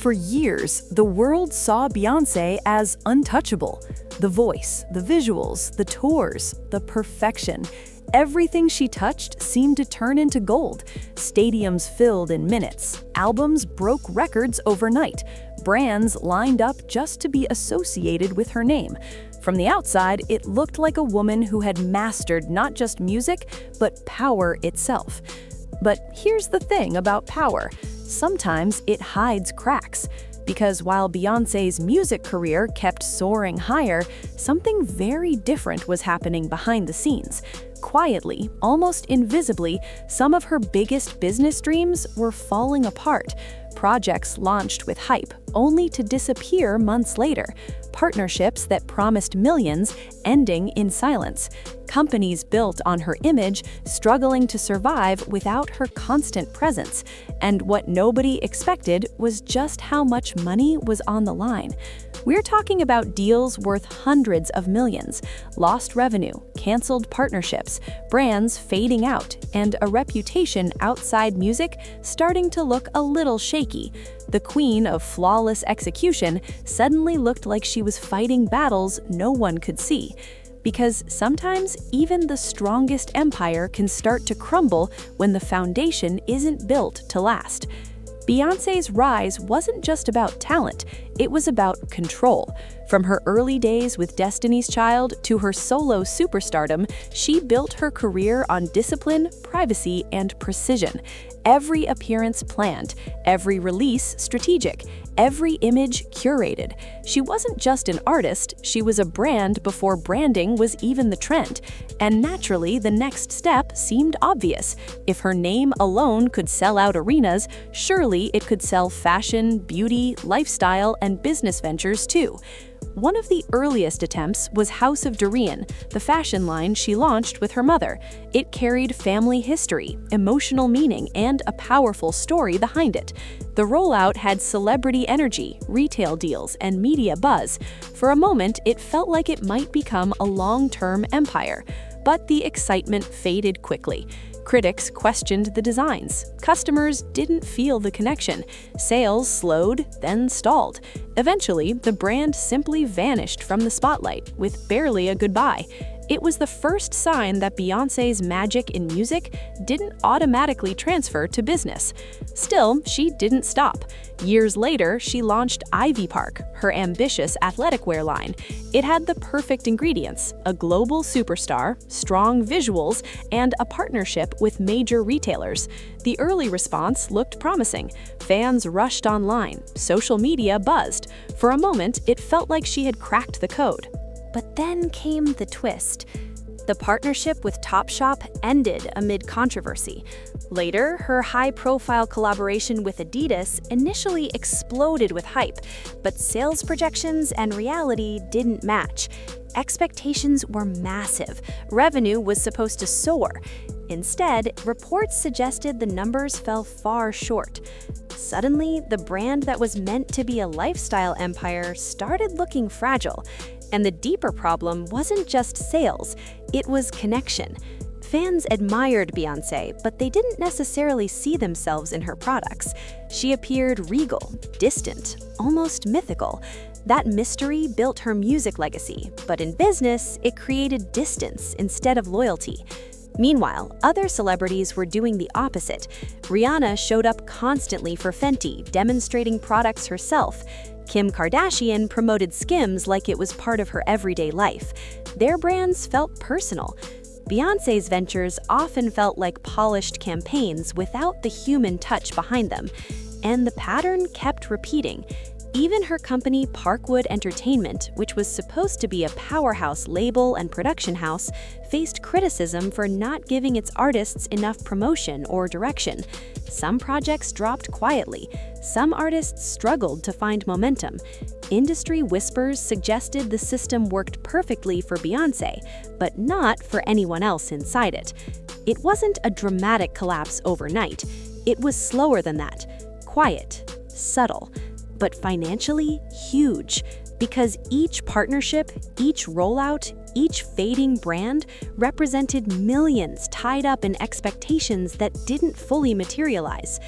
For years, the world saw Beyoncé as untouchable. The voice, the visuals, the tours, the perfection. Everything she touched seemed to turn into gold. Stadiums filled in minutes. Albums broke records overnight. Brands lined up just to be associated with her name. From the outside, it looked like a woman who had mastered not just music, but power itself. But here's the thing about power. Sometimes it hides cracks. Because while Beyoncé's music career kept soaring higher, something very different was happening behind the scenes. Quietly, almost invisibly, some of her biggest business dreams were falling apart. Projects launched with hype, only to disappear months later. Partnerships that promised millions, ending in silence. Companies built on her image, struggling to survive without her constant presence. And what nobody expected was just how much money was on the line. We're talking about deals worth hundreds of millions, lost revenue, canceled partnerships, brands fading out, and a reputation outside music starting to look a little shaky. The queen of flawless execution suddenly looked like she was fighting battles no one could see. Because sometimes even the strongest empire can start to crumble when the foundation isn't built to last. Beyoncé's rise wasn't just about talent, it was about control. From her early days with Destiny's Child to her solo superstardom, she built her career on discipline, privacy, and precision. Every appearance planned, every release strategic, every image curated. She wasn't just an artist, she was a brand before branding was even the trend. And naturally, the next step seemed obvious. If her name alone could sell out arenas, surely it could sell fashion, beauty, lifestyle, and business ventures too. One of the earliest attempts was House of Durian, the fashion line she launched with her mother. It carried family history, emotional meaning, and a powerful story behind it. The rollout had celebrity energy, retail deals, and media buzz. For a moment, it felt like it might become a long-term empire. But the excitement faded quickly. Critics questioned the designs. Customers didn't feel the connection. Sales slowed, then stalled. Eventually, the brand simply vanished from the spotlight, with barely a goodbye. It was the first sign that Beyoncé's magic in music didn't automatically transfer to business. Still, she didn't stop. Years later, she launched Ivy Park, her ambitious athletic wear line. It had the perfect ingredients: a global superstar, strong visuals, and a partnership with major retailers. The early response looked promising. Fans rushed online, social media buzzed. For a moment, it felt like she had cracked the code. But then came the twist. The partnership with Topshop ended amid controversy. Later, her high-profile collaboration with Adidas initially exploded with hype, but sales projections and reality didn't match. Expectations were massive. Revenue was supposed to soar. Instead, reports suggested the numbers fell far short. Suddenly, the brand that was meant to be a lifestyle empire started looking fragile. And the deeper problem wasn't just sales, it was connection. Fans admired Beyoncé, but they didn't necessarily see themselves in her products. She appeared regal, distant, almost mythical. That mystery built her music legacy, but in business, it created distance instead of loyalty. Meanwhile, other celebrities were doing the opposite. Rihanna showed up constantly for Fenty, demonstrating products herself. Kim Kardashian promoted Skims like it was part of her everyday life. Their brands felt personal. Beyoncé's ventures often felt like polished campaigns without the human touch behind them. And the pattern kept repeating. Even her company Parkwood Entertainment, which was supposed to be a powerhouse label and production house, faced criticism for not giving its artists enough promotion or direction. Some projects dropped quietly. Some artists struggled to find momentum. Industry whispers suggested the system worked perfectly for Beyoncé, but not for anyone else inside it. It wasn't a dramatic collapse overnight. It was slower than that. Quiet, subtle, but financially huge, because each partnership, each rollout, each fading brand represented millions tied up in expectations that didn't fully materialize.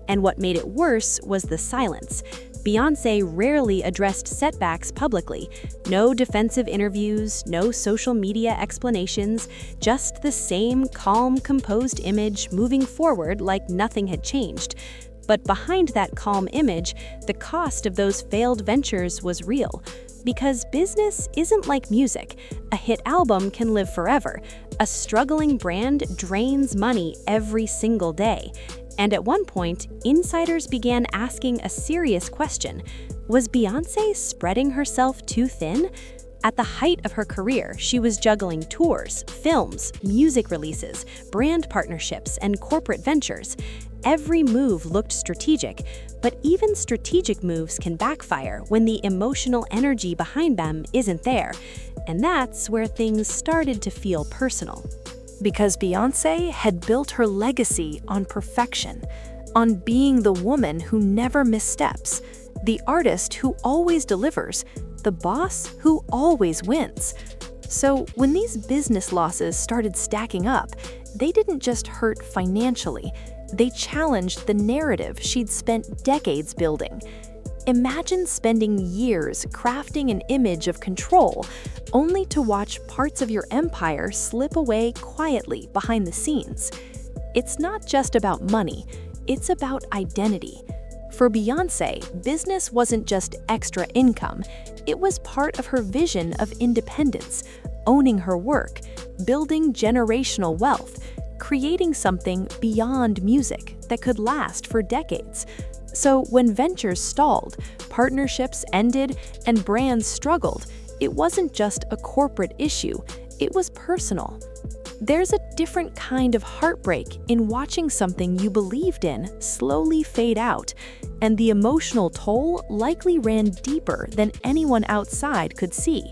And what made it worse was the silence. Beyoncé rarely addressed setbacks publicly. No defensive interviews, no social media explanations, just the same calm, composed image moving forward like nothing had changed. But behind that calm image, the cost of those failed ventures was real. Because business isn't like music. A hit album can live forever. A struggling brand drains money every single day. And at one point, insiders began asking a serious question. Was Beyoncé spreading herself too thin? At the height of her career, she was juggling tours, films, music releases, brand partnerships, and corporate ventures. Every move looked strategic, but even strategic moves can backfire when the emotional energy behind them isn't there. And that's where things started to feel personal. Because Beyoncé had built her legacy on perfection, on being the woman who never missteps, the artist who always delivers, the boss who always wins. So when these business losses started stacking up, they didn't just hurt financially, they challenged the narrative she'd spent decades building. Imagine spending years crafting an image of control, only to watch parts of your empire slip away quietly behind the scenes. It's not just about money, it's about identity. For Beyoncé, business wasn't just extra income, it was part of her vision of independence, owning her work, building generational wealth, creating something beyond music that could last for decades. So when ventures stalled, partnerships ended, and brands struggled, it wasn't just a corporate issue, it was personal. There's a different kind of heartbreak in watching something you believed in slowly fade out, and the emotional toll likely ran deeper than anyone outside could see.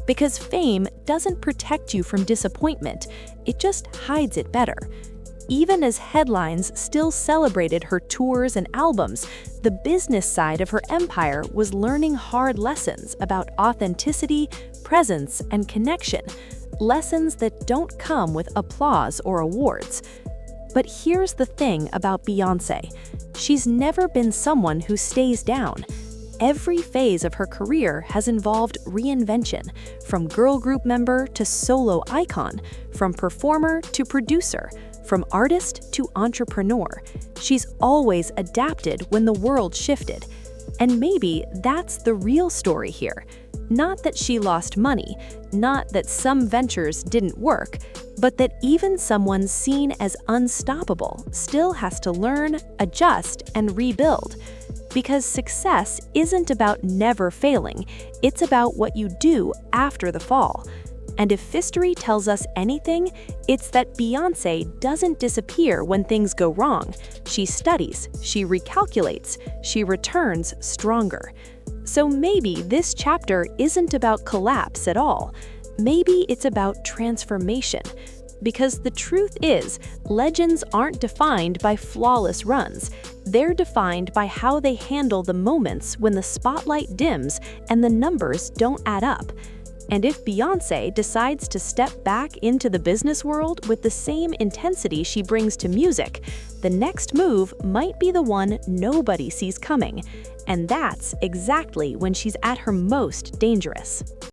Because fame doesn't protect you from disappointment, it just hides it better. Even as headlines still celebrated her tours and albums, the business side of her empire was learning hard lessons about authenticity, presence, and connection. Lessons that don't come with applause or awards. But here's the thing about Beyoncé. She's never been someone who stays down. Every phase of her career has involved reinvention, from girl group member to solo icon, from performer to producer, from artist to entrepreneur. She's always adapted when the world shifted. And maybe that's the real story here. Not that she lost money, not that some ventures didn't work, but that even someone seen as unstoppable still has to learn, adjust, and rebuild. Because success isn't about never failing, it's about what you do after the fall. And if history tells us anything, it's that Beyoncé doesn't disappear when things go wrong. She studies, she recalculates, she returns stronger. So maybe this chapter isn't about collapse at all. Maybe it's about transformation. Because the truth is, legends aren't defined by flawless runs. They're defined by how they handle the moments when the spotlight dims and the numbers don't add up. And if Beyoncé decides to step back into the business world with the same intensity she brings to music, the next move might be the one nobody sees coming. And that's exactly when she's at her most dangerous.